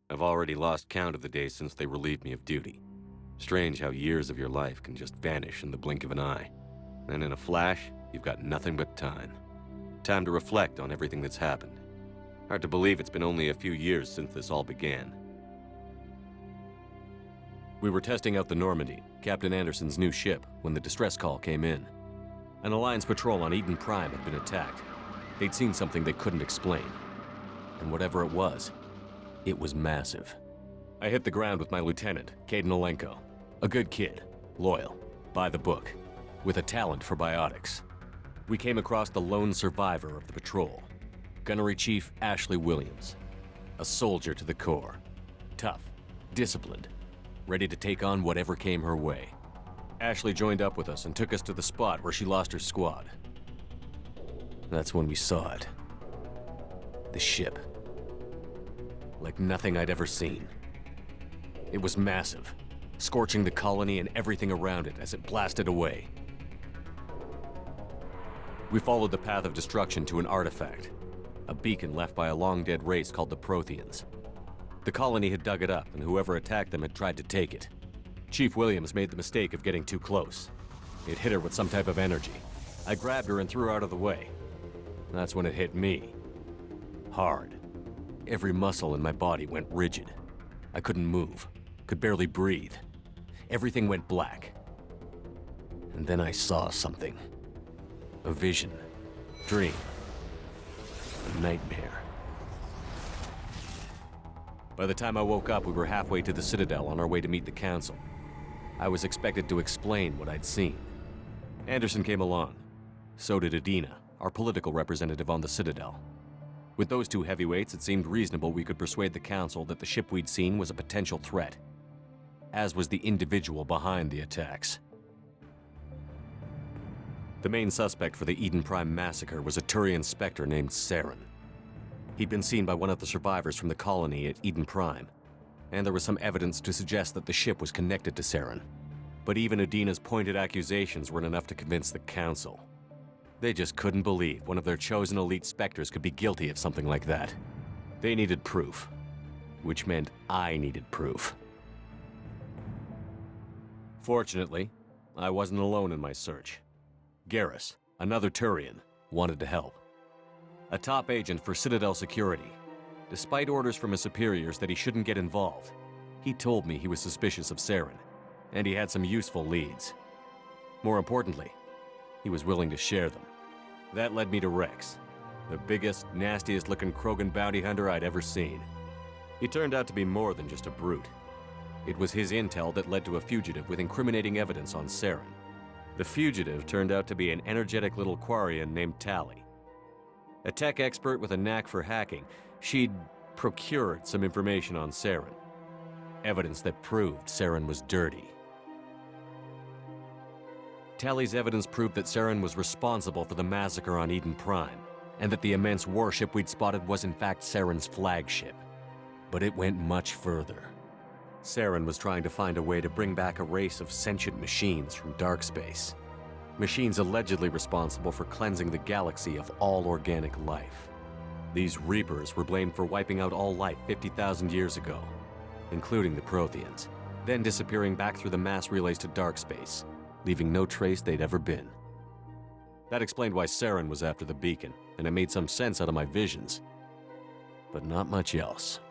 I've already lost count of the days since they relieved me of duty. Strange how years of your life can just vanish in the blink of an eye. And in a flash, you've got nothing but time. Time to reflect on everything that's happened. Hard to believe it's been only a few years since this all began. We were testing out the Normandy, Captain Anderson's new ship, when the distress call came in. An Alliance patrol on Eden Prime had been attacked. They'd seen something they couldn't explain. And whatever it was massive. I hit the ground with my lieutenant, Caden Olenko. A good kid, loyal, by the book, with a talent for biotics. We came across the lone survivor of the patrol, Gunnery Chief Ashley Williams. A soldier to the core. Tough, disciplined, ready to take on whatever came her way. Ashley joined up with us and took us to the spot where she lost her squad. That's when we saw it. The ship. Like nothing I'd ever seen. It was massive, scorching the colony and everything around it as it blasted away. We followed the path of destruction to an artifact, a beacon left by a long-dead race called the Protheans. The colony had dug it up, and whoever attacked them had tried to take it. Chief Williams made the mistake of getting too close. It hit her with some type of energy. I grabbed her and threw her out of the way. That's when it hit me. Hard. Every muscle in my body went rigid. I couldn't move, could barely breathe. Everything went black. And then I saw something. A vision. Dream. A nightmare. By the time I woke up, we were halfway to the Citadel on our way to meet the Council. I was expected to explain what I'd seen. Anderson came along. So did Adina, our political representative on the Citadel. With those two heavyweights, it seemed reasonable we could persuade the Council that the ship we'd seen was a potential threat, as was the individual behind the attacks. The main suspect for the Eden Prime massacre was a Turian Spectre named Saren. He'd been seen by one of the survivors from the colony at Eden Prime, and there was some evidence to suggest that the ship was connected to Saren. But even Adina's pointed accusations weren't enough to convince the Council. They just couldn't believe one of their chosen elite Spectres could be guilty of something like that. They needed proof, which meant I needed proof. Fortunately, I wasn't alone in my search. Garrus, another Turian, wanted to help. A top agent for Citadel Security. Despite orders from his superiors that he shouldn't get involved, he told me he was suspicious of Saren, and he had some useful leads. More importantly, he was willing to share them. That led me to Rex, the biggest, nastiest-looking Krogan bounty hunter I'd ever seen. He turned out to be more than just a brute. It was his intel that led to a fugitive with incriminating evidence on Saren. The fugitive turned out to be an energetic little Quarian named Tali. A tech expert with a knack for hacking, she'd procured some information on Saren. Evidence that proved Saren was dirty. Tali's evidence proved that Saren was responsible for the massacre on Eden Prime, and that the immense warship we'd spotted was in fact Saren's flagship. But it went much further. Saren was trying to find a way to bring back a race of sentient machines from dark space. Machines allegedly responsible for cleansing the galaxy of all organic life. These Reapers were blamed for wiping out all life 50,000 years ago, including the Protheans, then disappearing back through the mass relays to dark space, leaving no trace they'd ever been. That explained why Saren was after the beacon, and it made some sense out of my visions. But not much else.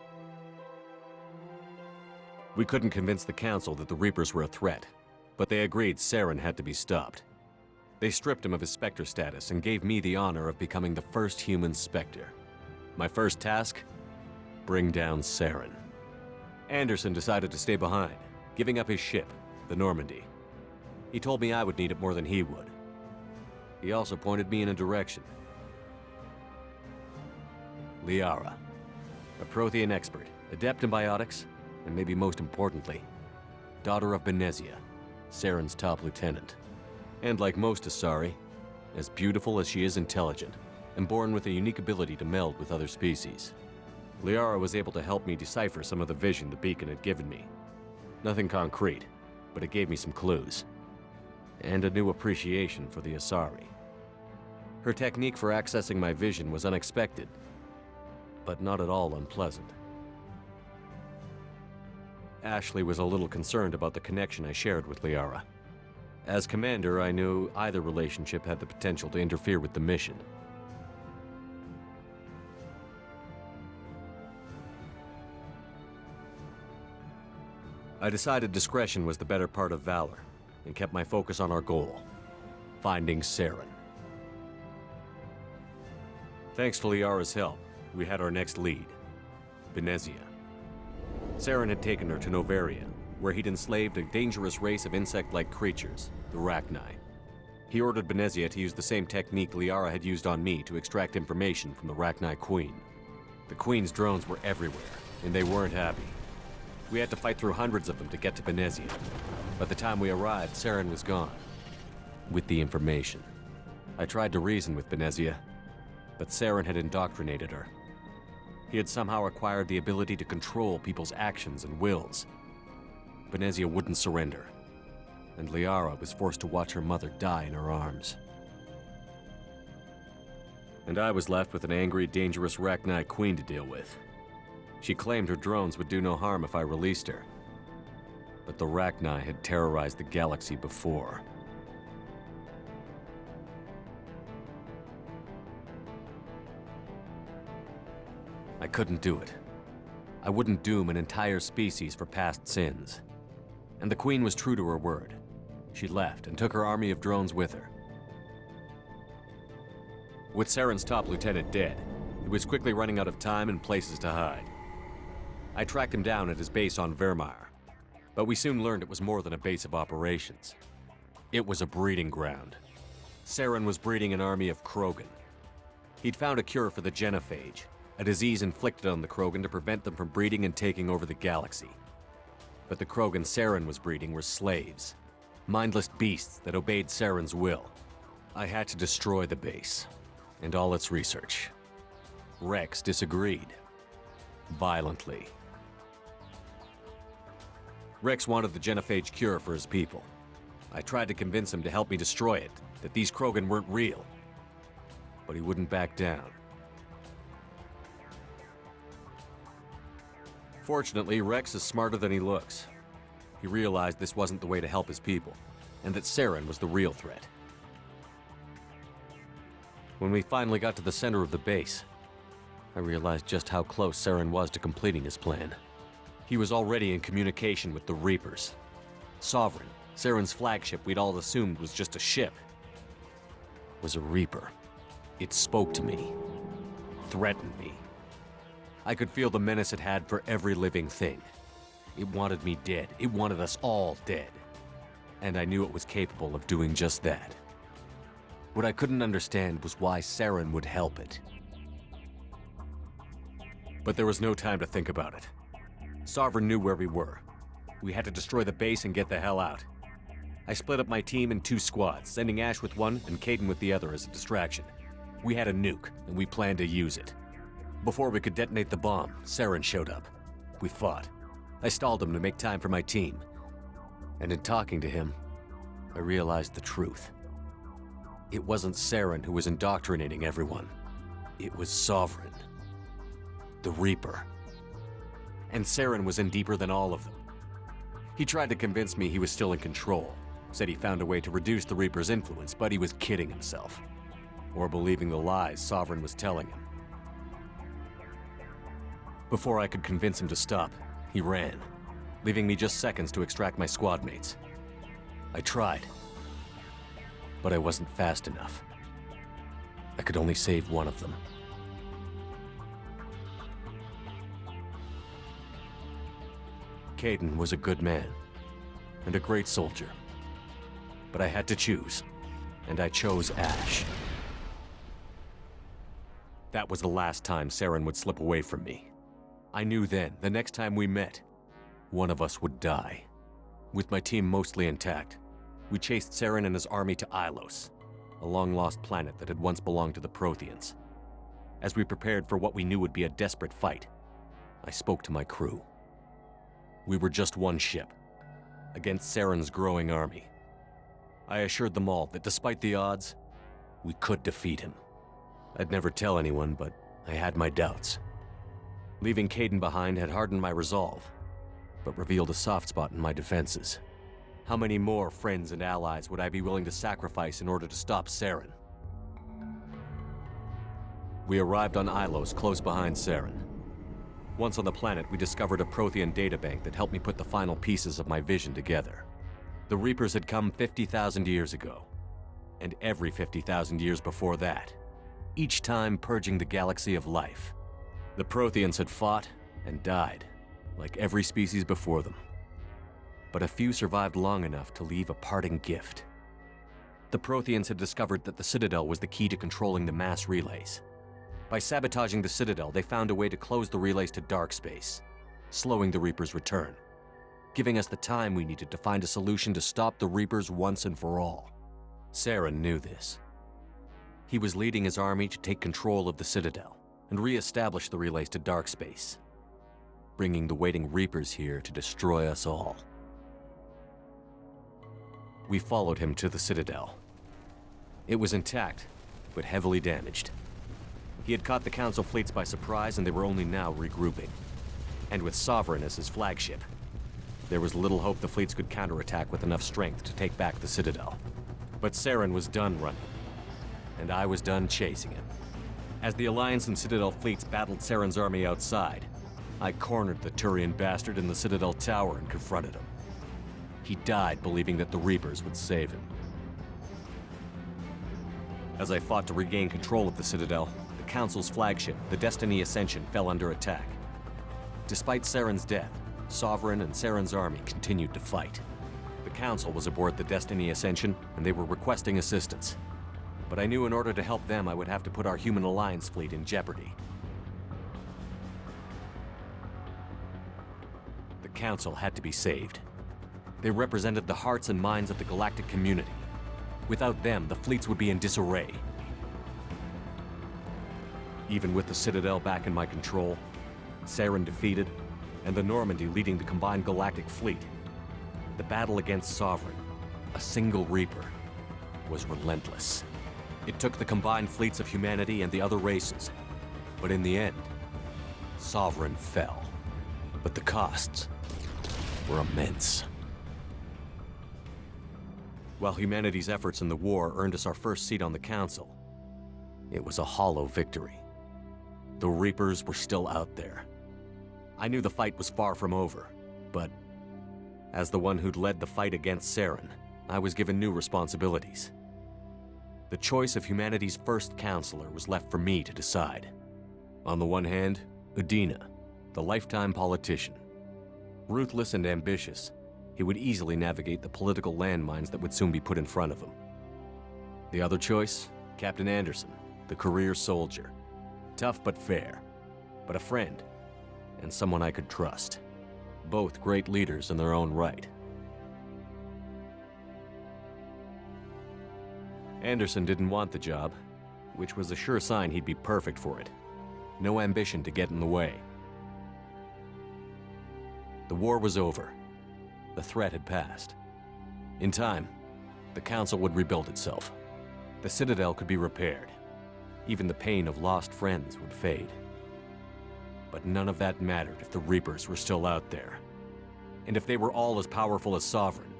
We couldn't convince the Council that the Reapers were a threat, but they agreed Saren had to be stopped. They stripped him of his Spectre status and gave me the honor of becoming the first human Spectre. My first task? Bring down Saren. Anderson decided to stay behind, giving up his ship, the Normandy. He told me I would need it more than he would. He also pointed me in a direction. Liara, a Prothean expert, adept in biotics, and maybe most importantly, daughter of Benezia, Saren's top lieutenant. And like most Asari, as beautiful as she is intelligent, and born with a unique ability to meld with other species. Liara was able to help me decipher some of the vision the beacon had given me. Nothing concrete, but it gave me some clues. And a new appreciation for the Asari. Her technique for accessing my vision was unexpected, but not at all unpleasant. Ashley was a little concerned about the connection I shared with Liara. As commander, I knew either relationship had the potential to interfere with the mission. I decided discretion was the better part of valor, and kept my focus on our goal, finding Saren. Thanks to Liara's help, we had our next lead, Benezia. Saren had taken her to Noveria, where he'd enslaved a dangerous race of insect-like creatures, the Rachni. He ordered Benezia to use the same technique Liara had used on me to extract information from the Rachni Queen. The Queen's drones were everywhere, and they weren't happy. We had to fight through hundreds of them to get to Benezia. By the time we arrived, Saren was gone, with the information. I tried to reason with Benezia, but Saren had indoctrinated her. He had somehow acquired the ability to control people's actions and wills. Benezia wouldn't surrender, and Liara was forced to watch her mother die in her arms. And I was left with an angry, dangerous Rachni Queen to deal with. She claimed her drones would do no harm if I released her. But the Rachni had terrorized the galaxy before. I couldn't do it. I wouldn't doom an entire species for past sins. And the Queen was true to her word. She left and took her army of drones with her. With Saren's top lieutenant dead, he was quickly running out of time and places to hide. I tracked him down at his base on Vermeer, but we soon learned it was more than a base of operations. It was a breeding ground. Saren was breeding an army of Krogan. He'd found a cure for the genophage, a disease inflicted on the Krogan to prevent them from breeding and taking over the galaxy. But the Krogan Saren was breeding were slaves, mindless beasts that obeyed Saren's will. I had to destroy the base, and all its research. Rex disagreed, violently. Rex wanted the genophage cure for his people. I tried to convince him to help me destroy it, that these Krogan weren't real. But he wouldn't back down. Fortunately, Rex is smarter than he looks. He realized this wasn't the way to help his people, and that Saren was the real threat. When we finally got to the center of the base, I realized just how close Saren was to completing his plan. He was already in communication with the Reapers. Sovereign, Saren's flagship we'd all assumed was just a ship, was a Reaper. It spoke to me, threatened me. I could feel the menace it had for every living thing. It wanted me dead. It wanted us all dead. And I knew it was capable of doing just that. What I couldn't understand was why Saren would help it. But there was no time to think about it. Sovereign knew where we were. We had to destroy the base and get the hell out. I split up my team in 2 squads, sending Ash with one and Kaidan with the other as a distraction. We had a nuke, and we planned to use it. Before we could detonate the bomb, Saren showed up. We fought. I stalled him to make time for my team. And in talking to him, I realized the truth. It wasn't Saren who was indoctrinating everyone. It was Sovereign. The Reaper. And Saren was in deeper than all of them. He tried to convince me he was still in control. Said he found a way to reduce the Reaper's influence, but he was kidding himself. Or believing the lies Sovereign was telling him. Before I could convince him to stop, he ran, leaving me just seconds to extract my squad mates. I tried, but I wasn't fast enough. I could only save one of them. Kaidan was a good man, and a great soldier. But I had to choose, and I chose Ash. That was the last time Saren would slip away from me. I knew then, the next time we met, one of us would die. With my team mostly intact, we chased Saren and his army to Ilos, a long-lost planet that had once belonged to the Protheans. As we prepared for what we knew would be a desperate fight, I spoke to my crew. We were just one ship, against Saren's growing army. I assured them all that despite the odds, we could defeat him. I'd never tell anyone, but I had my doubts. Leaving Kaidan behind had hardened my resolve, but revealed a soft spot in my defenses. How many more friends and allies would I be willing to sacrifice in order to stop Saren? We arrived on Ilos, close behind Saren. Once on the planet, we discovered a Prothean databank that helped me put the final pieces of my vision together. The Reapers had come 50,000 years ago, and every 50,000 years before that, each time purging the galaxy of life. The Protheans had fought and died, like every species before them. But a few survived long enough to leave a parting gift. The Protheans had discovered that the Citadel was the key to controlling the mass relays. By sabotaging the Citadel, they found a way to close the relays to dark space, slowing the Reapers' return, giving us the time we needed to find a solution to stop the Reapers once and for all. Saren knew this. He was leading his army to take control of the Citadel and re-establish the relays to dark space, bringing the waiting Reapers here to destroy us all. We followed him to the Citadel. It was intact, but heavily damaged. He had caught the Council fleets by surprise, and they were only now regrouping. And with Sovereign as his flagship, there was little hope the fleets could counterattack with enough strength to take back the Citadel. But Saren was done running, and I was done chasing him. As the Alliance and Citadel fleets battled Saren's army outside, I cornered the Turian bastard in the Citadel tower and confronted him. He died believing that the Reapers would save him. As I fought to regain control of the Citadel, the Council's flagship, the Destiny Ascension, fell under attack. Despite Saren's death, Sovereign and Saren's army continued to fight. The Council was aboard the Destiny Ascension, and they were requesting assistance. But I knew in order to help them, I would have to put our Human Alliance fleet in jeopardy. The Council had to be saved. They represented the hearts and minds of the galactic community. Without them, the fleets would be in disarray. Even with the Citadel back in my control, Saren defeated, and the Normandy leading the combined galactic fleet, the battle against Sovereign, a single Reaper, was relentless. It took the combined fleets of humanity and the other races, but in the end, Sovereign fell. But the costs were immense. While humanity's efforts in the war earned us our first seat on the Council, it was a hollow victory. The Reapers were still out there. I knew the fight was far from over, but as the one who'd led the fight against Saren, I was given new responsibilities. The choice of humanity's first counselor was left for me to decide. On the one hand, Udina, the lifetime politician. Ruthless and ambitious, he would easily navigate the political landmines that would soon be put in front of him. The other choice, Captain Anderson, the career soldier. Tough but fair, but a friend, and someone I could trust. Both great leaders in their own right. Anderson didn't want the job, which was a sure sign he'd be perfect for it. No ambition to get in the way. The war was over. The threat had passed. In time, the Council would rebuild itself. The Citadel could be repaired. Even the pain of lost friends would fade. But none of that mattered if the Reapers were still out there. And if they were all as powerful as Sovereign,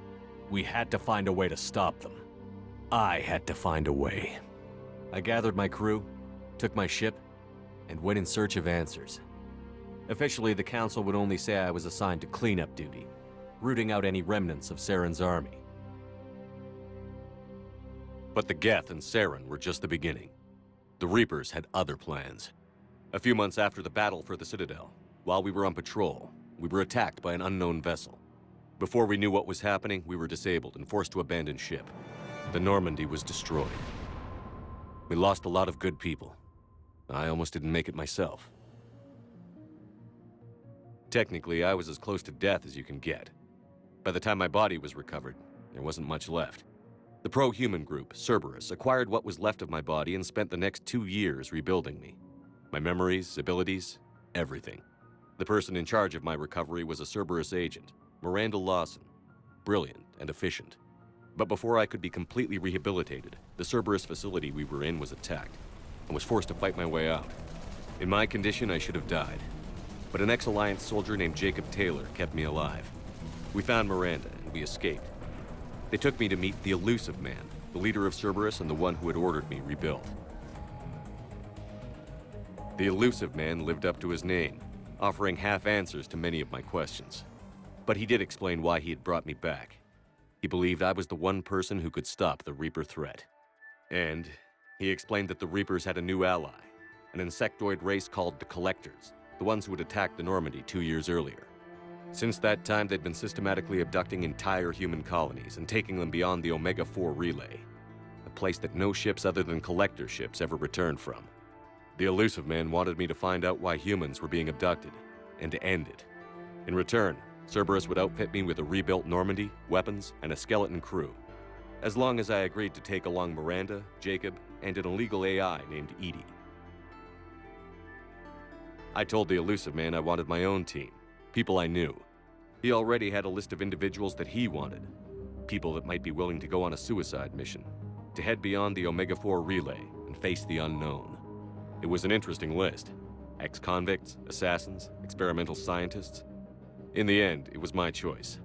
we had to find a way to stop them. I had to find a way. I gathered my crew, took my ship, and went in search of answers. Officially, the Council would only say I was assigned to cleanup duty, rooting out any remnants of Saren's army. But the Geth and Saren were just the beginning. The Reapers had other plans. A few months after the battle for the Citadel, while we were on patrol, we were attacked by an unknown vessel. Before we knew what was happening, we were disabled and forced to abandon ship. The Normandy was destroyed. We lost a lot of good people. I almost didn't make it myself. Technically, I was as close to death as you can get. By the time my body was recovered, there wasn't much left. The pro-human group, Cerberus, acquired what was left of my body and spent the next 2 years rebuilding me. My memories, abilities, everything. The person in charge of my recovery was a Cerberus agent, Miranda Lawson. Brilliant and efficient. But before I could be completely rehabilitated, the Cerberus facility we were in was attacked, and was forced to fight my way out. In my condition, I should have died. But an ex-Alliance soldier named Jacob Taylor kept me alive. We found Miranda, and we escaped. They took me to meet the Elusive Man, the leader of Cerberus and the one who had ordered me rebuilt. The Elusive Man lived up to his name, offering half answers to many of my questions. But he did explain why he had brought me back. He believed I was the one person who could stop the Reaper threat. And he explained that the Reapers had a new ally, an insectoid race called the Collectors, the ones who had attacked the Normandy 2 years earlier. Since that time, they'd been systematically abducting entire human colonies and taking them beyond the Omega-4 relay, a place that no ships other than Collector ships ever returned from. The Elusive Man wanted me to find out why humans were being abducted, and to end it. In return, Cerberus would outfit me with a rebuilt Normandy, weapons, and a skeleton crew, as long as I agreed to take along Miranda, Jacob, and an illegal AI named EDI. I told the Elusive Man I wanted my own team, people I knew. He already had a list of individuals that he wanted, people that might be willing to go on a suicide mission, to head beyond the Omega-4 relay and face the unknown. It was an interesting list. Ex-convicts, assassins, experimental scientists. In the end, it was my choice.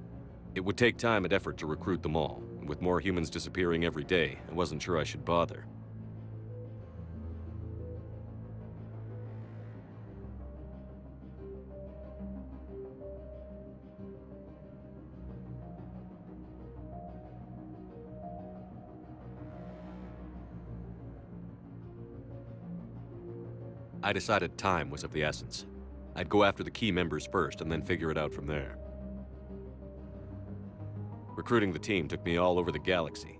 It would take time and effort to recruit them all, and with more humans disappearing every day, I wasn't sure I should bother. I decided time was of the essence. I'd go after the key members first and then figure it out from there. Recruiting the team took me all over the galaxy.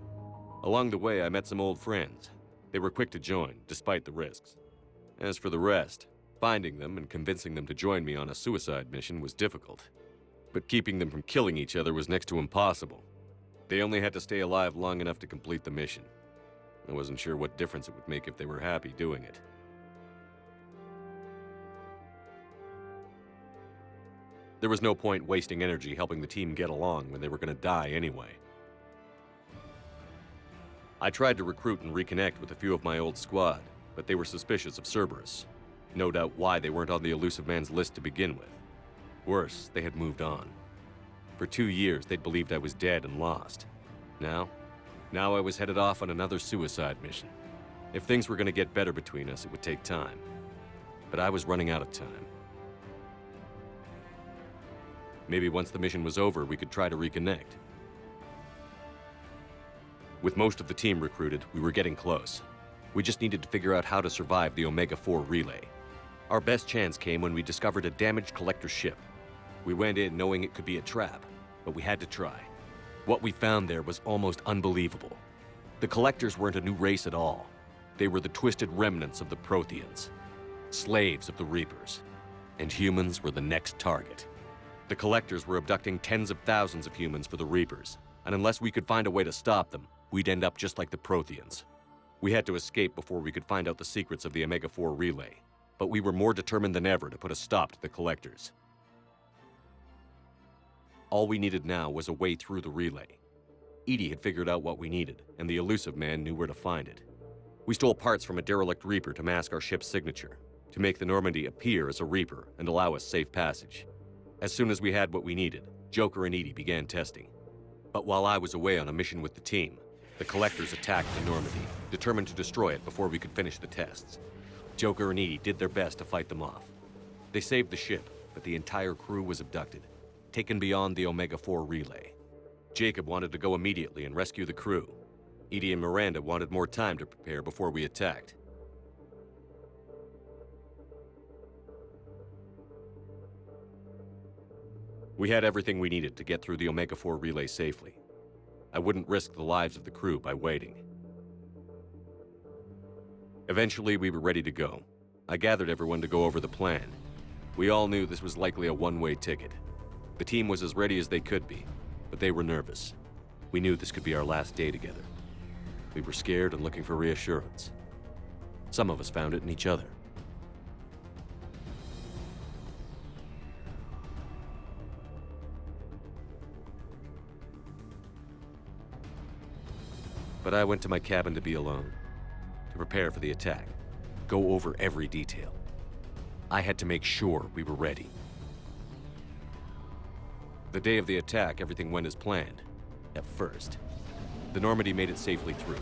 Along the way, I met some old friends. They were quick to join, despite the risks. As for the rest, finding them and convincing them to join me on a suicide mission was difficult. But keeping them from killing each other was next to impossible. They only had to stay alive long enough to complete the mission. I wasn't sure what difference it would make if they were happy doing it. There was no point wasting energy helping the team get along when they were going to die anyway. I tried to recruit and reconnect with a few of my old squad, but they were suspicious of Cerberus. No doubt why they weren't on the Elusive Man's list to begin with. Worse, they had moved on. For 2 years, they'd believed I was dead and lost. Now I was headed off on another suicide mission. If things were going to get better between us, it would take time. But I was running out of time. Maybe once the mission was over, we could try to reconnect. With most of the team recruited, we were getting close. We just needed to figure out how to survive the Omega-4 relay. Our best chance came when we discovered a damaged Collector ship. We went in knowing it could be a trap, but we had to try. What we found there was almost unbelievable. The Collectors weren't a new race at all. They were the twisted remnants of the Protheans, slaves of the Reapers, and humans were the next target. The Collectors were abducting tens of thousands of humans for the Reapers, and unless we could find a way to stop them, we'd end up just like the Protheans. We had to escape before we could find out the secrets of the Omega-4 relay, but we were more determined than ever to put a stop to the Collectors. All we needed now was a way through the relay. EDI had figured out what we needed, and the Elusive Man knew where to find it. We stole parts from a derelict Reaper to mask our ship's signature, to make the Normandy appear as a Reaper and allow us safe passage. As soon as we had what we needed, Joker and EDI began testing. But while I was away on a mission with the team, the Collectors attacked the Normandy, determined to destroy it before we could finish the tests. Joker and EDI did their best to fight them off. They saved the ship, but the entire crew was abducted, taken beyond the Omega-4 relay. Jacob wanted to go immediately and rescue the crew. EDI and Miranda wanted more time to prepare before we attacked. We had everything we needed to get through the Omega-4 relay safely. I wouldn't risk the lives of the crew by waiting. Eventually, we were ready to go. I gathered everyone to go over the plan. We all knew this was likely a one-way ticket. The team was as ready as they could be, but they were nervous. We knew this could be our last day together. We were scared and looking for reassurance. Some of us found it in each other. But I went to my cabin to be alone, to prepare for the attack, go over every detail. I had to make sure we were ready. The day of the attack, everything went as planned. At first. The Normandy made it safely through.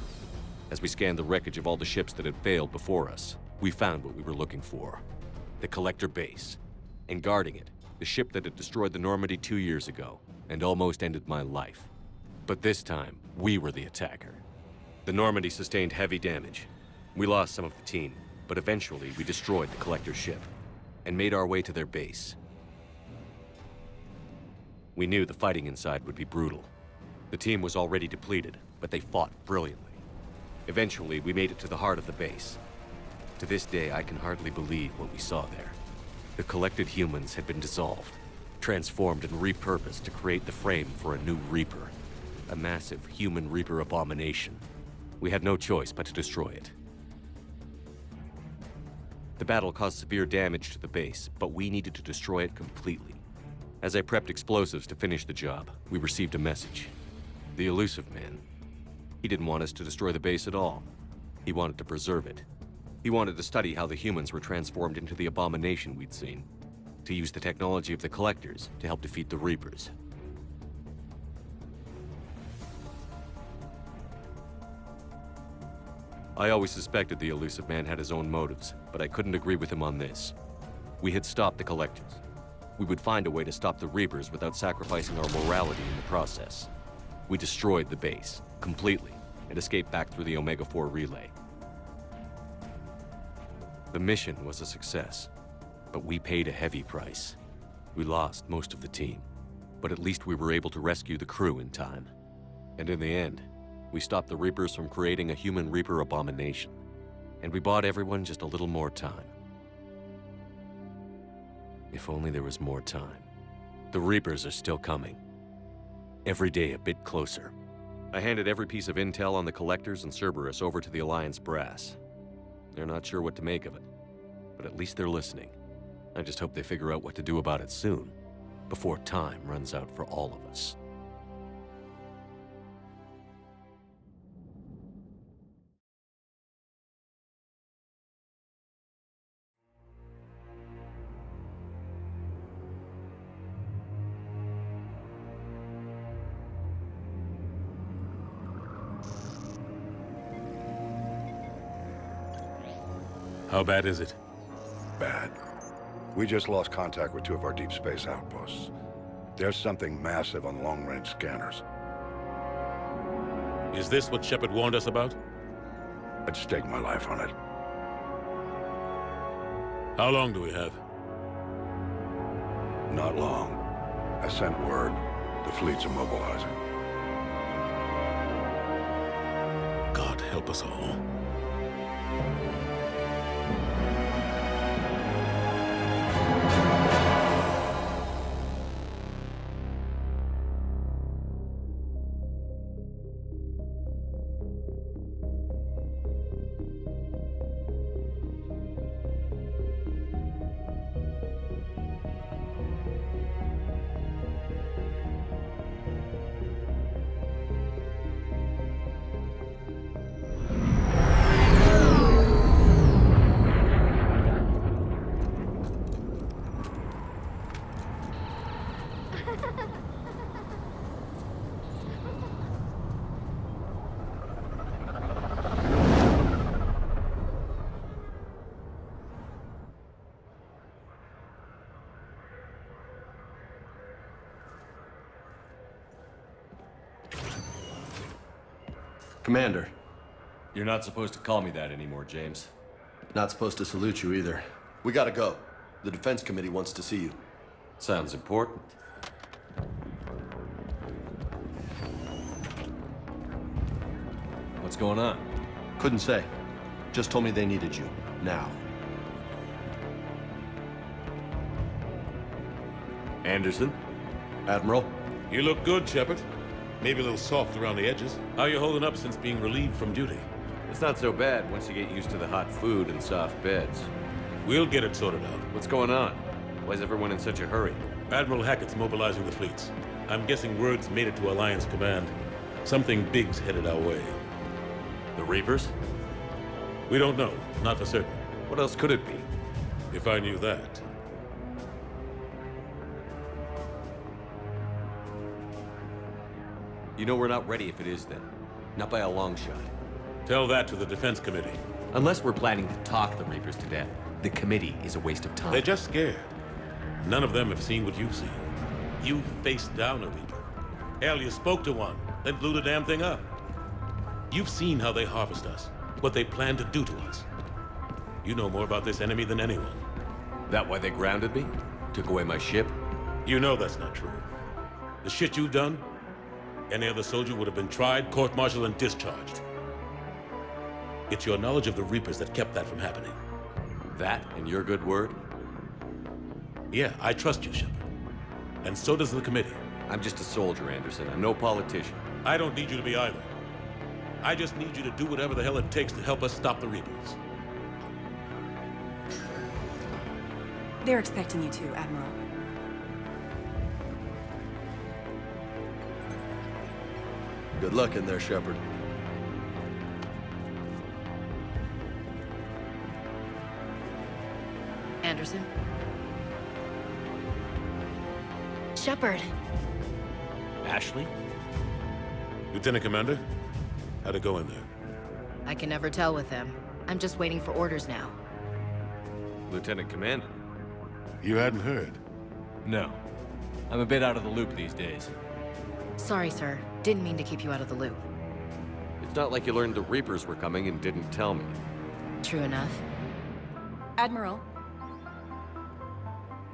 As we scanned the wreckage of all the ships that had failed before us, we found what we were looking for. The Collector base. And guarding it, the ship that had destroyed the Normandy 2 years ago, and almost ended my life. But this time, we were the attacker. The Normandy sustained heavy damage. We lost some of the team, but eventually we destroyed the Collector ship, and made our way to their base. We knew the fighting inside would be brutal. The team was already depleted, but they fought brilliantly. Eventually, we made it to the heart of the base. To this day, I can hardly believe what we saw there. The collected humans had been dissolved, transformed and repurposed to create the frame for a new Reaper. A massive human Reaper abomination. We had no choice but to destroy it. The battle caused severe damage to the base, but we needed to destroy it completely. As I prepped explosives to finish the job, we received a message. The Illusive Man. He didn't want us to destroy the base at all. He wanted to preserve it. He wanted to study how the humans were transformed into the abomination we'd seen. To use the technology of the Collectors to help defeat the Reapers. I always suspected the Illusive Man had his own motives, but I couldn't agree with him on this. We had stopped the Collectors. We would find a way to stop the Reapers without sacrificing our morality in the process. We destroyed the base, completely, and escaped back through the Omega-4 relay. The mission was a success, but we paid a heavy price. We lost most of the team, but at least we were able to rescue the crew in time. And in the end, we stopped the Reapers from creating a human Reaper abomination. And we bought everyone just a little more time. If only there was more time. The Reapers are still coming. Every day a bit closer. I handed every piece of intel on the Collectors and Cerberus over to the Alliance brass. They're not sure what to make of it, but at least they're listening. I just hope they figure out what to do about it soon, before time runs out for all of us. How bad is it? Bad. We just lost contact with 2 of our deep space outposts. There's something massive on long-range scanners. Is this what Shepard warned us about? I'd stake my life on it. How long do we have? Not long. I sent word. The fleets are mobilizing. God help us all. Commander. You're not supposed to call me that anymore, James. Not supposed to salute you either. We gotta go. The Defense Committee wants to see you. Sounds important. What's going on? Couldn't say. Just told me they needed you. Now. Anderson? Admiral? You look good, Shepard. Maybe a little soft around the edges. How you holding up since being relieved from duty? It's not so bad once you get used to the hot food and soft beds. We'll get it sorted out. What's going on? Why is everyone in such a hurry? Admiral Hackett's mobilizing the fleets. I'm guessing word's made it to Alliance Command. Something big's headed our way. The Reapers? We don't know. Not for certain. What else could it be? If I knew that. You know we're not ready if it is then. Not by a long shot. Tell that to the Defense Committee. Unless we're planning to talk the Reapers to death, the committee is a waste of time. They're just scared. None of them have seen what you've seen. You faced down a Reaper. Hell, you spoke to one, then blew the damn thing up. You've seen how they harvest us, what they plan to do to us. You know more about this enemy than anyone. That why they grounded me? Took away my ship? You know that's not true. The shit you've done, any other soldier would have been tried, court-martialed, and discharged. It's your knowledge of the Reapers that kept that from happening. That and your good word? Yeah, I trust you, Shepard. And so does the committee. I'm just a soldier, Anderson. I'm no politician. I don't need you to be either. I just need you to do whatever the hell it takes to help us stop the Reapers. They're expecting you to, Admiral. Good luck in there, Shepard. Anderson? Shepard. Ashley? Lieutenant Commander, how'd it go in there? I can never tell with him. I'm just waiting for orders now. Lieutenant Commander? You hadn't heard? No. I'm a bit out of the loop these days. Sorry, sir. Didn't mean to keep you out of the loop. It's not like you learned the Reapers were coming and didn't tell me. True enough. Admiral,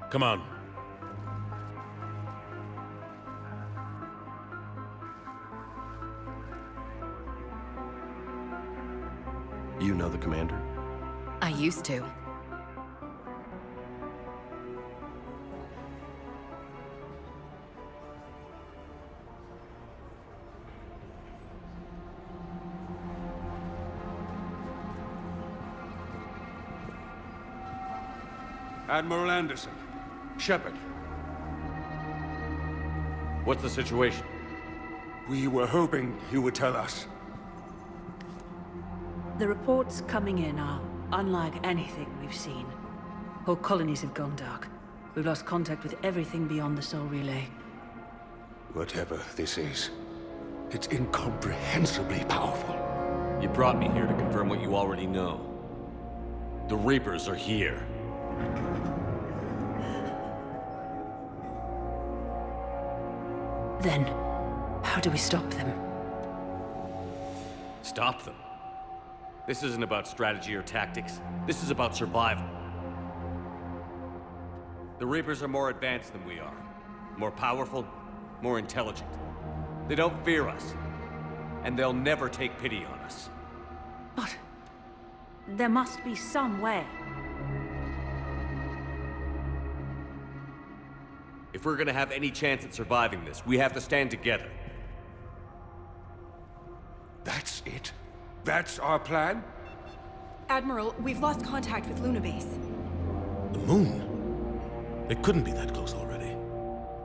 Come on. You know the commander? I used to. Admiral Anderson. Shepard. What's the situation? We were hoping you would tell us. The reports coming in are unlike anything we've seen. Whole colonies have gone dark. We've lost contact with everything beyond the Soul Relay. Whatever this is, it's incomprehensibly powerful. You brought me here to confirm what you already know. The Reapers are here. Then, how do we stop them? Stop them. This isn't about strategy or tactics. This is about survival. The Reapers are more advanced than we are. More powerful, more intelligent. They don't fear us. And they'll never take pity on us. But there must be some way. If we're gonna have any chance at surviving this, we have to stand together. That's it? That's our plan? Admiral, we've lost contact with Luna Base. The moon? They couldn't be that close already.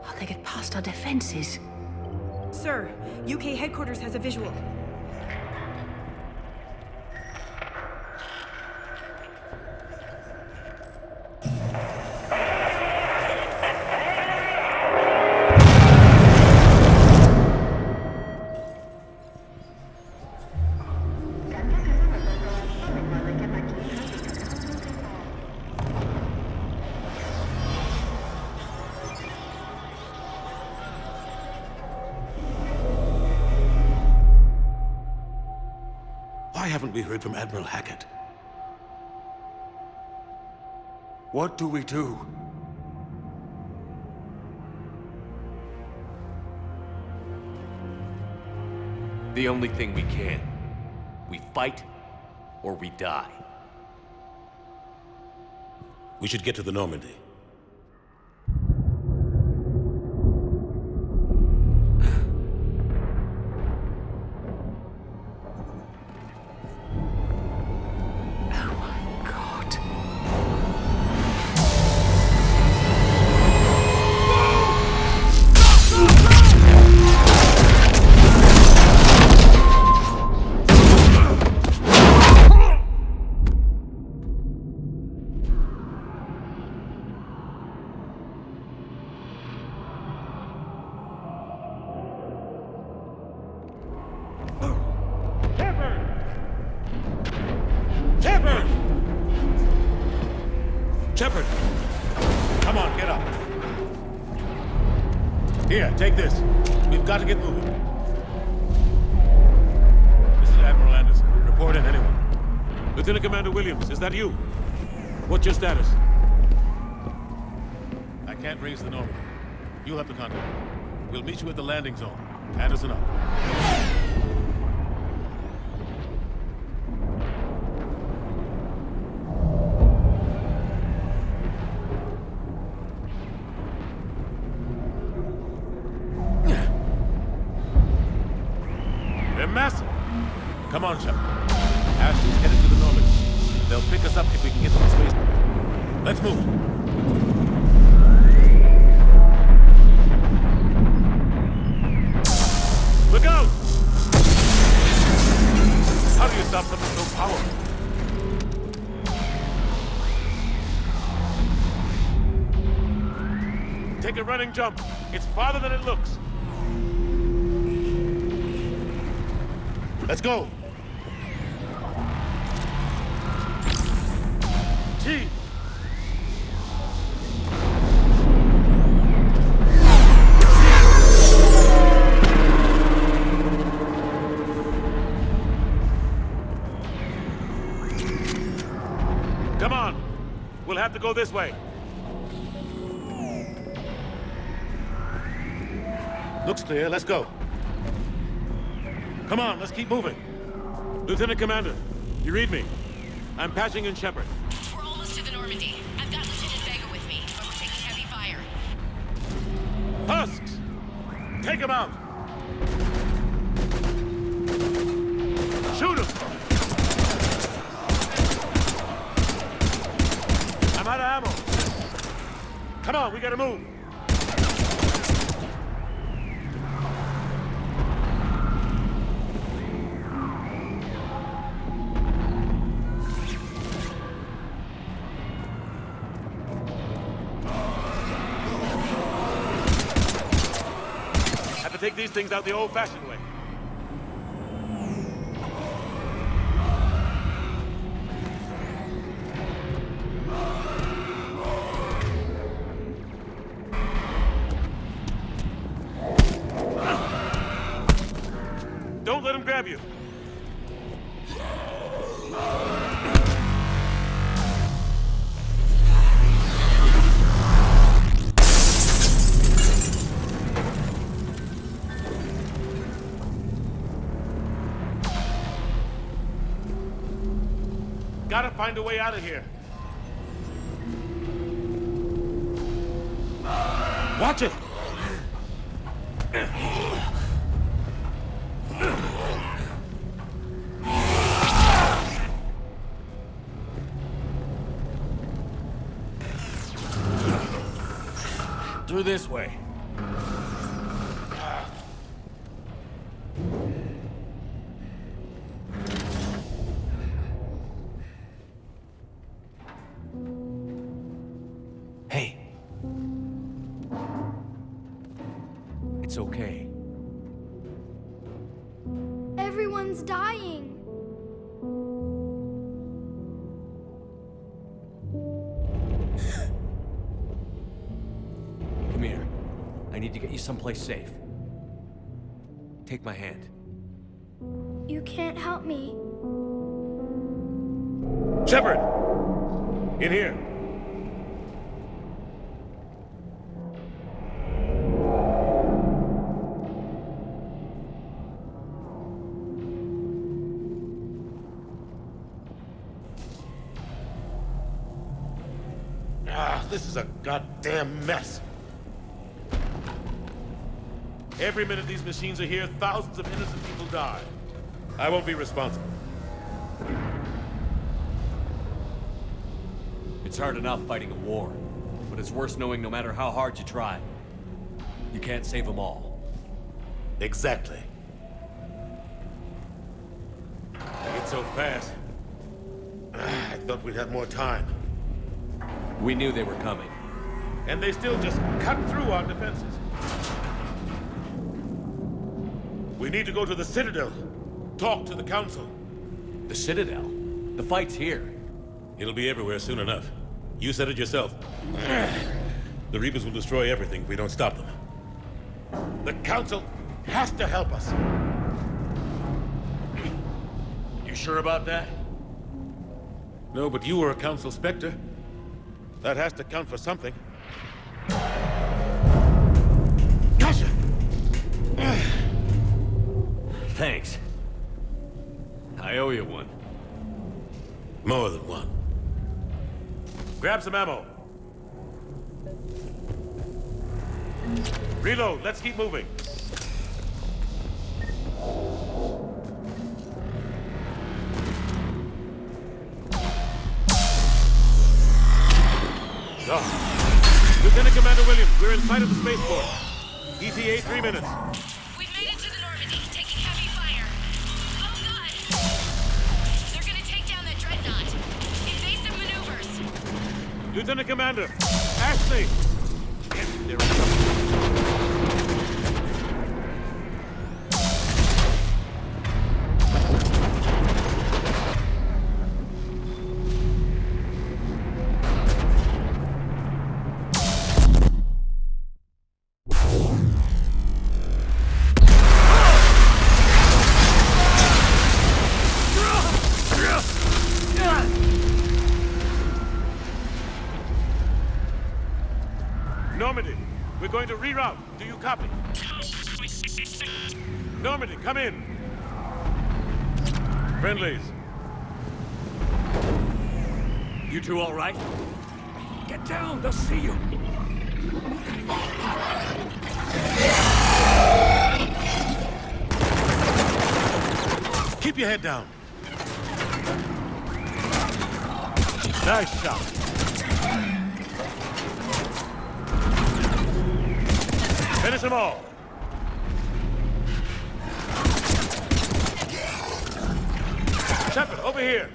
How'd they get past our defenses? Sir, UK headquarters has a visual. Why haven't we heard from Admiral Hackett? What do we do? The only thing we can. We fight, or we die. We should get to the Normandy. Shepard! Come on, get up. Here, take this. We've got to get moving. This is Admiral Anderson. Report in, anyone. Lieutenant Commander Williams, is that you? What's your status? I can't raise the Normandy. You'll have to contact me. We'll meet you at the landing zone. Anderson out. They're massive. Come on, Shepard. Ashley's headed to the Normandy. They'll pick us up if we can get to the spaceport. Let's move. Look out! How do you stop something so powerful? Take a running jump. It's farther than it looks. Let's go. T. Come on. We'll have to go this way. Looks clear. Let's go. Come on, let's keep moving. Lieutenant Commander, you read me? I'm patching in Shepard. We're almost to the Normandy. I've got Lieutenant Vega with me, but we're taking heavy fire. Husks! Take him out! Shoot him! I'm out of ammo. Come on, we gotta move. Take these things out the old-fashioned way. Don't let him grab you. Gotta find a way out of here. Watch it! Through this way. Hey. It's okay. Everyone's dying. Come here. I need to get you someplace safe. Take my hand. You can't help me. Shepard! In here. This is a goddamn mess. Every minute these machines are here, thousands of innocent people die. I won't be responsible. It's hard enough fighting a war, but it's worse knowing no matter how hard you try, you can't save them all. Exactly. It's so fast. I thought we'd have more time. We knew they were coming. And they still just cut through our defenses. We need to go to the Citadel. Talk to the Council. The Citadel? The fight's here. It'll be everywhere soon enough. You said it yourself. The Reapers will destroy everything if we don't stop them. The Council has to help us. You sure about that? No, but you were a Council Spectre. That has to count for something. Gotcha! Thanks. I owe you one. More than one. Grab some ammo. Reload, let's keep moving. Lieutenant Commander Williams, we're in sight of the spaceport. ETA 3 minutes. We've made it to the Normandy, taking heavy fire. Oh god! They're gonna take down that dreadnought. Invasive maneuvers. Lieutenant Commander, Ashley! They're in trouble. Normandy, we're going to reroute. Do you copy? Normandy, come in. Friendlies. You two all right? Get down, they'll see you. Keep your head down. Nice shot. Finish them all. Shepard, over here.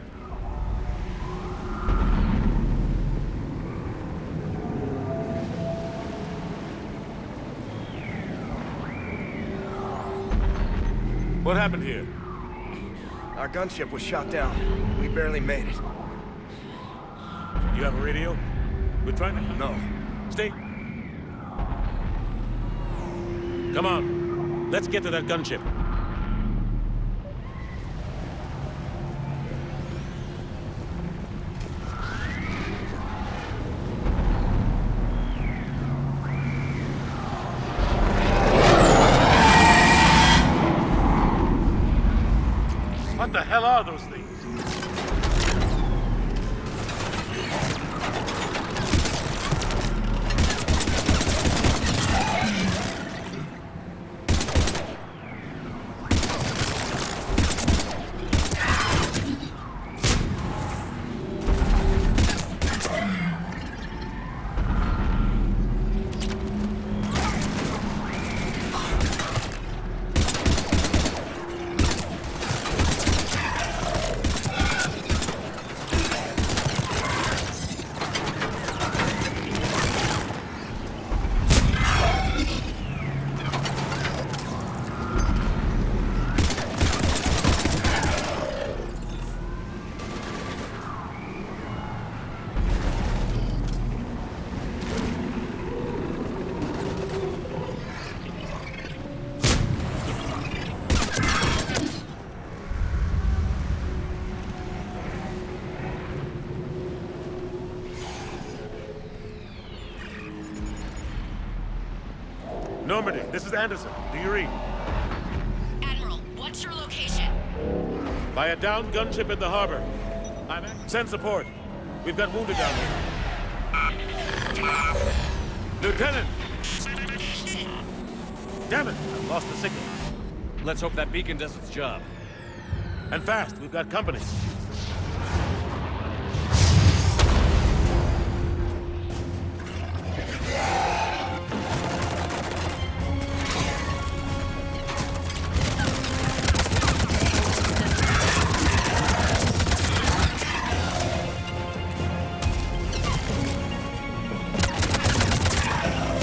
What happened here? Our gunship was shot down. We barely made it. You have a radio? We're trying to... No. Stay. Come on. Let's get to that gunship. What the hell are those things? Normandy, this is Anderson. Do you read? Admiral, what's your location? By a downed gunship in the harbor. Send support. We've got wounded down here. Lieutenant! Damn it! I've lost the signal. Let's hope that beacon does its job. And fast. We've got company.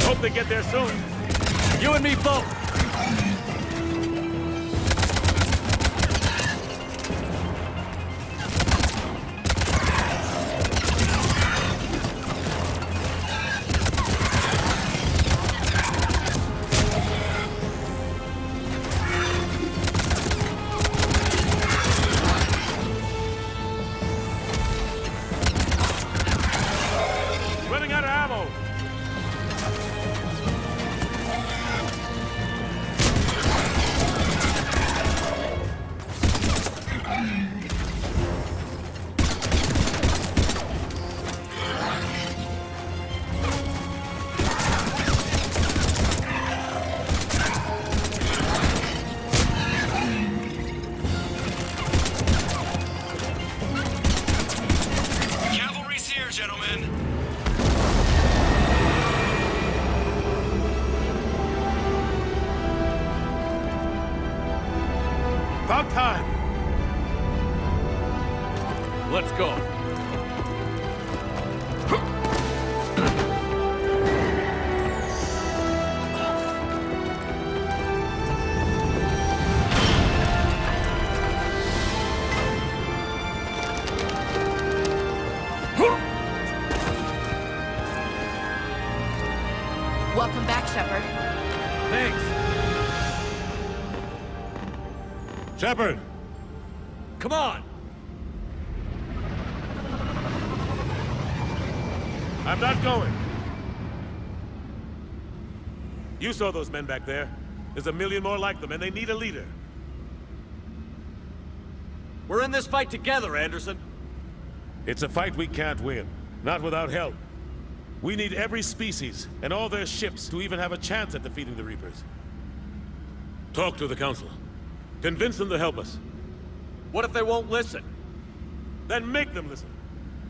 Hope they get there soon. You and me both! About time! Let's go. Welcome back, Shepard. Thanks. Shepard! Come on. I'm not going. You saw those men back there. There's a million more like them, and they need a leader. We're in this fight together, Anderson. It's a fight we can't win. Not without help. We need every species and all their ships to even have a chance at defeating the Reapers. Talk to the Council. Convince them to help us. What if they won't listen? Then make them listen.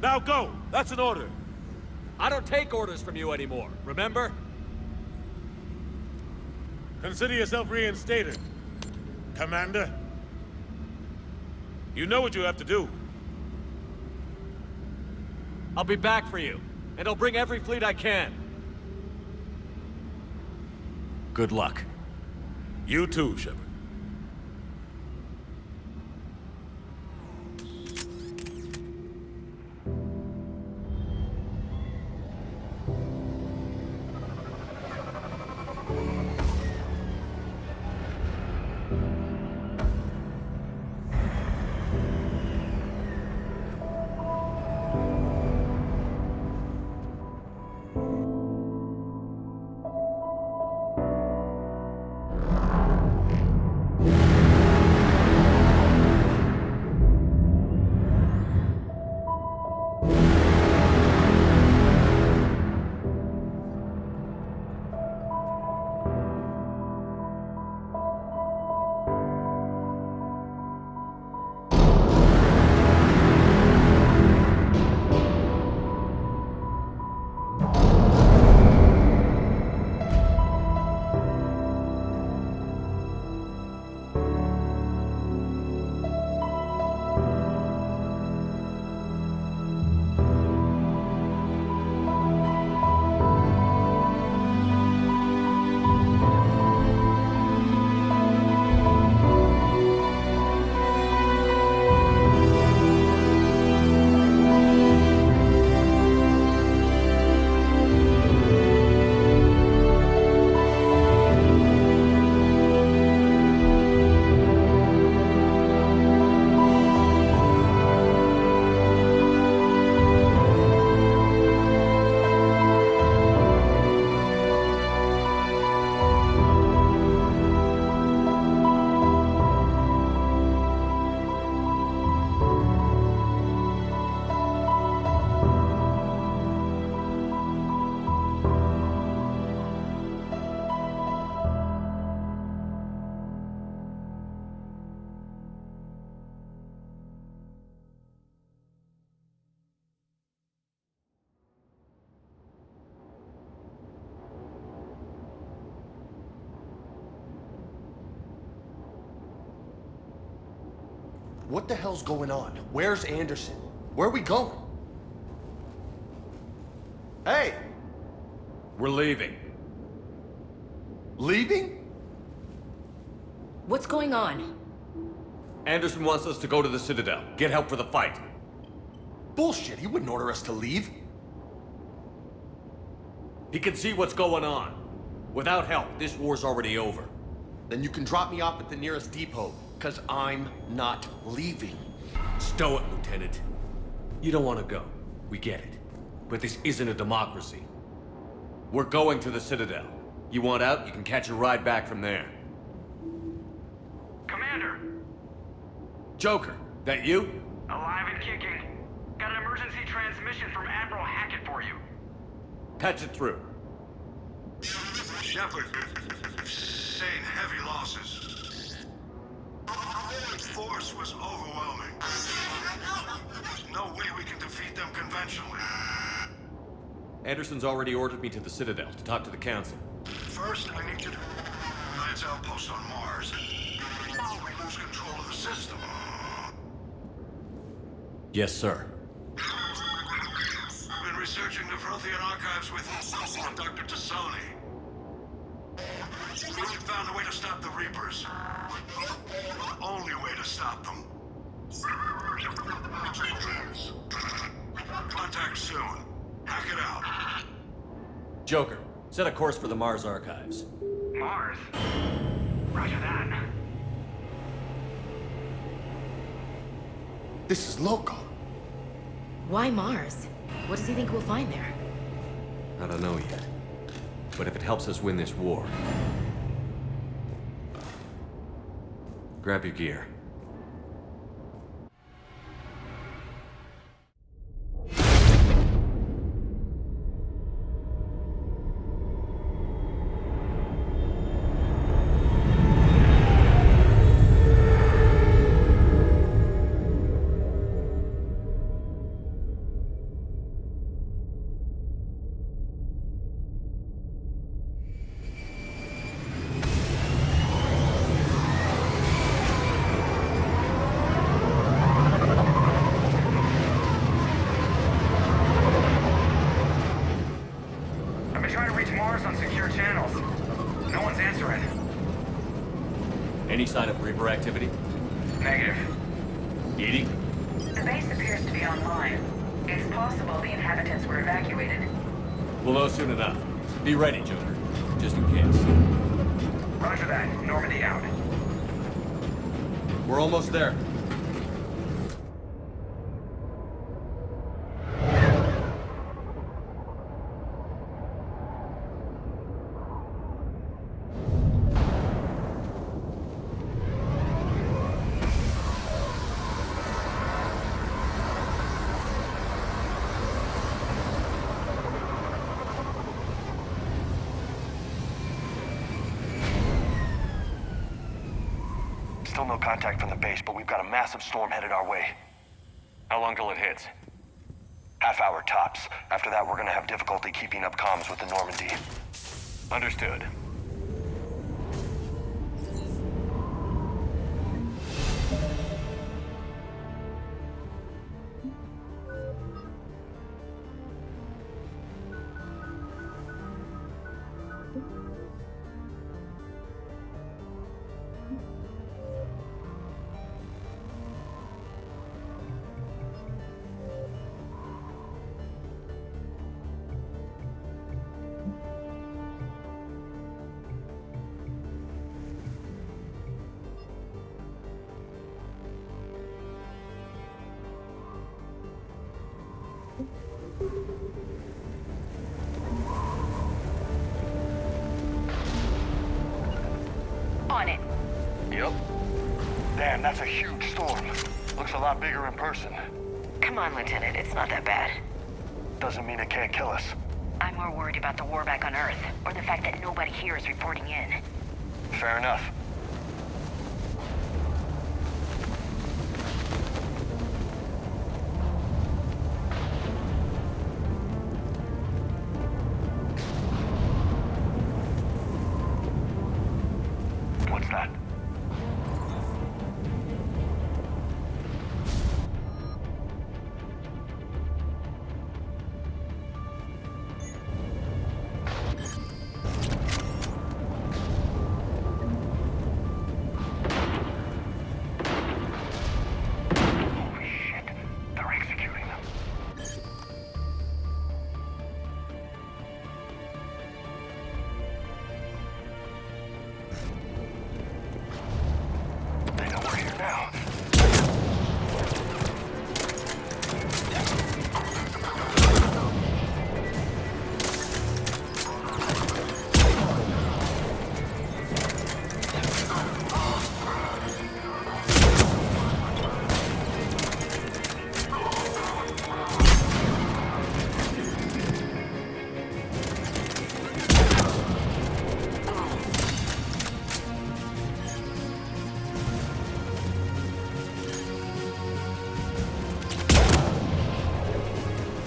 Now go! That's an order. I don't take orders from you anymore, remember? Consider yourself reinstated, Commander. You know what you have to do. I'll be back for you, and I'll bring every fleet I can. Good luck. You too, Shepard. What the hell's going on? Where's Anderson? Where are we going? Hey! We're leaving. Leaving? What's going on? Anderson wants us to go to the Citadel, get help for the fight. Bullshit, he wouldn't order us to leave. He can see what's going on. Without help, this war's already over. Then you can drop me off at the nearest depot, because I'm not leaving. Stow it, Lieutenant. You don't want to go. We get it. But this isn't a democracy. We're going to the Citadel. You want out, you can catch a ride back from there. Commander! Joker, that you? Alive and kicking. Got an emergency transmission from Admiral Hackett for you. Patch it through. Shepard, sustained heavy losses. The force was overwhelming. There's no way we can defeat them conventionally. Anderson's already ordered me to the Citadel to talk to the Council. First, I need you to... I its outpost on Mars, we lose control of the system. Yes, sir. We've been researching the Prothean archives with Dr. Tassoni. We found a way to stop the Reapers. The only way to stop them. Contact soon. Hack it out. Joker, set a course for the Mars archives. Mars? Roger that. This is local. Why Mars? What does he think we'll find there? I don't know yet. But if it helps us win this war... Grab your gear. Any sign of Reaper activity? Negative. EDI? The base appears to be online. It's possible the inhabitants were evacuated. We'll know soon enough. Be ready, Joker. Just in case. Roger that. Normandy out. We're almost there. Still no contact from the base, but we've got a massive storm headed our way. How long till it hits? Half hour tops. After that, we're gonna have difficulty keeping up comms with the Normandy. Understood. On it. Yep. Damn, that's a huge storm. Looks a lot bigger in person. Come on, Lieutenant. It's not that bad. Doesn't mean it can't kill us. I'm more worried about the war back on Earth, or the fact that nobody here is reporting in. Fair enough. What's that? Holy shit. They're executing them. They know we're here now.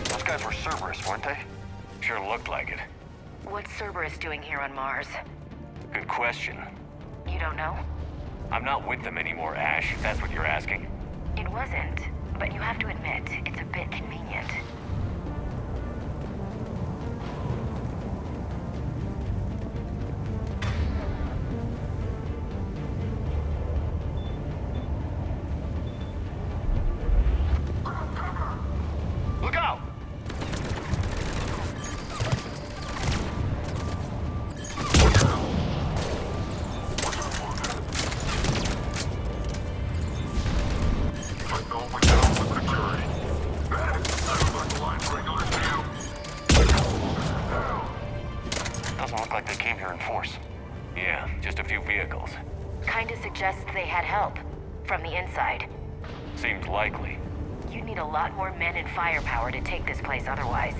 Those guys were Cerberus, weren't they? Sure looked like it. What's Cerberus doing here on Mars? Good question. You don't know? I'm not with them anymore, Ash, if that's what you're asking. It wasn't, but you have to admit, it's a bit convenient. Look out! Doesn't look like they came here in force. Yeah, just a few vehicles. Kinda suggests they had help. From the inside. Seems likely. You'd need a lot more men and firepower to take this place otherwise.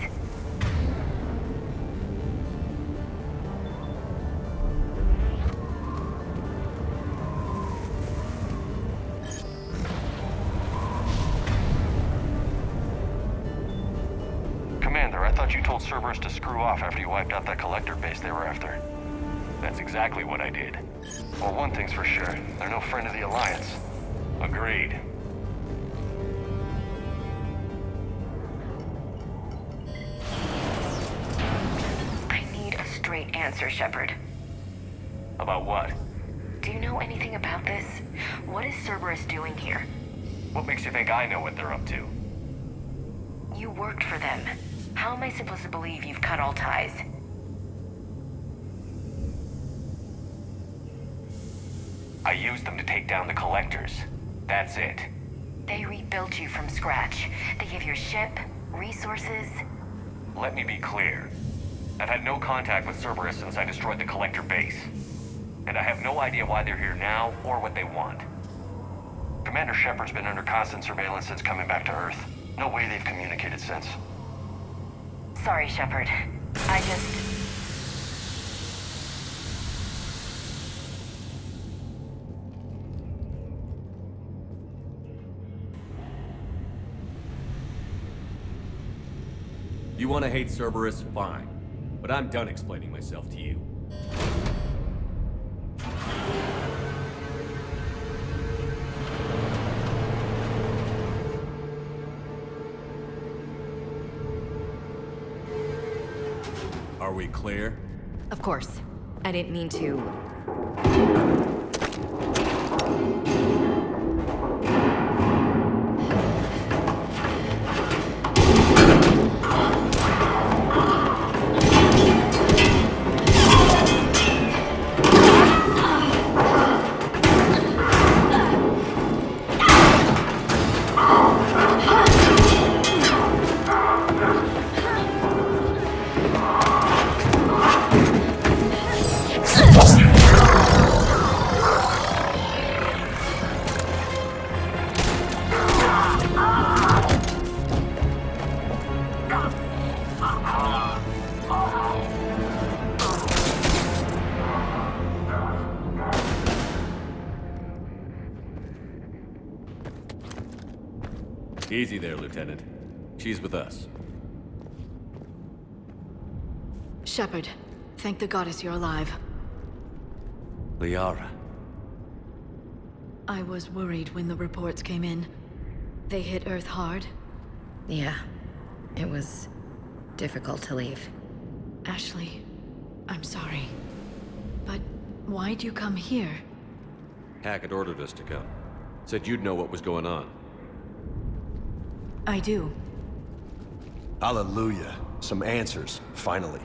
Commander, I thought you told Cerberus to screw off after you wiped out that collector base they were after. That's exactly what I did. Well, one thing's for sure. They're no friend of the Alliance. Agreed. I need a straight answer, Shepard. About what? Do you know anything about this? What is Cerberus doing here? What makes you think I know what they're up to? You worked for them. How am I supposed to believe you've cut all ties? I used them to take down the collectors. That's it. They rebuilt you from scratch. They give your ship, resources. Let me be clear. I've had no contact with Cerberus since I destroyed the collector base. And I have no idea why they're here now or what they want. Commander Shepard's been under constant surveillance since coming back to Earth. No way they've communicated since. Sorry, Shepard. I just... You want to hate Cerberus? Fine. But I'm done explaining myself to you. Are we clear? Of course. I didn't mean to... Easy there, Lieutenant. She's with us. Shepard, thank the goddess you're alive. Liara. I was worried when the reports came in. They hit Earth hard. Yeah. It was... difficult to leave. Ashley, I'm sorry. But why'd you come here? Hackett ordered us to come. Said you'd know what was going on. I do. Hallelujah. Some answers, finally.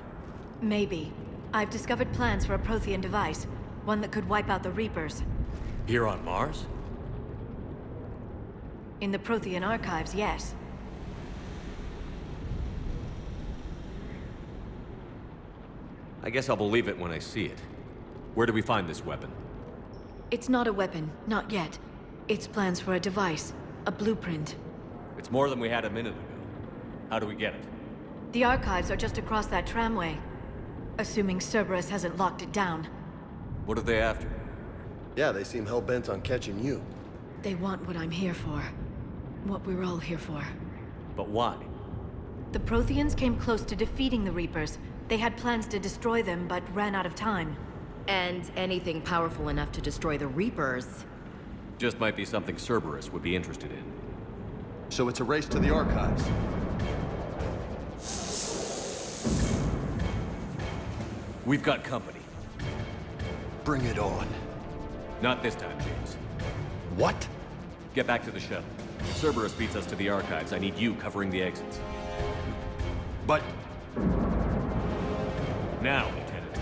Maybe. I've discovered plans for a Prothean device. One that could wipe out the Reapers. Here on Mars? In the Prothean archives, yes. I guess I'll believe it when I see it. Where do we find this weapon? It's not a weapon, not yet. It's plans for a device, a blueprint. It's more than we had a minute ago. How do we get it? The archives are just across that tramway. Assuming Cerberus hasn't locked it down. What are they after? Yeah, they seem hell-bent on catching you. They want what I'm here for. What we're all here for. But why? The Protheans came close to defeating the Reapers. They had plans to destroy them, but ran out of time. And anything powerful enough to destroy the Reapers. Just might be something Cerberus would be interested in. So it's a race to the archives. We've got company. Bring it on. Not this time, James. What? Get back to the shuttle. If Cerberus beats us to the archives, I need you covering the exits. But... Now, Lieutenant.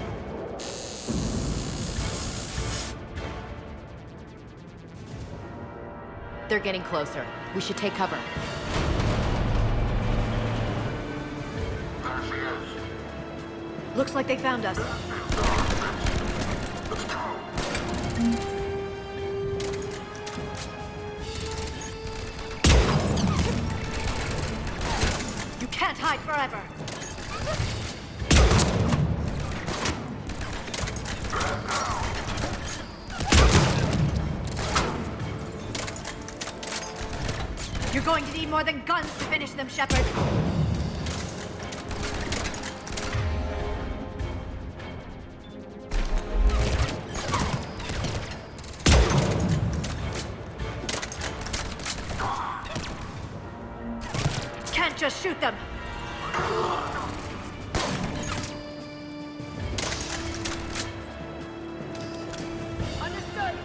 They're getting closer. We should take cover. There she is. Looks like they found us. Let's go. You can't hide forever! You're going to need more than guns to finish them, Shepard. Can't just shoot them. Understood.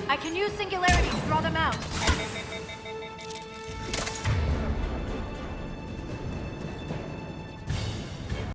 I can use Singularity to draw them out.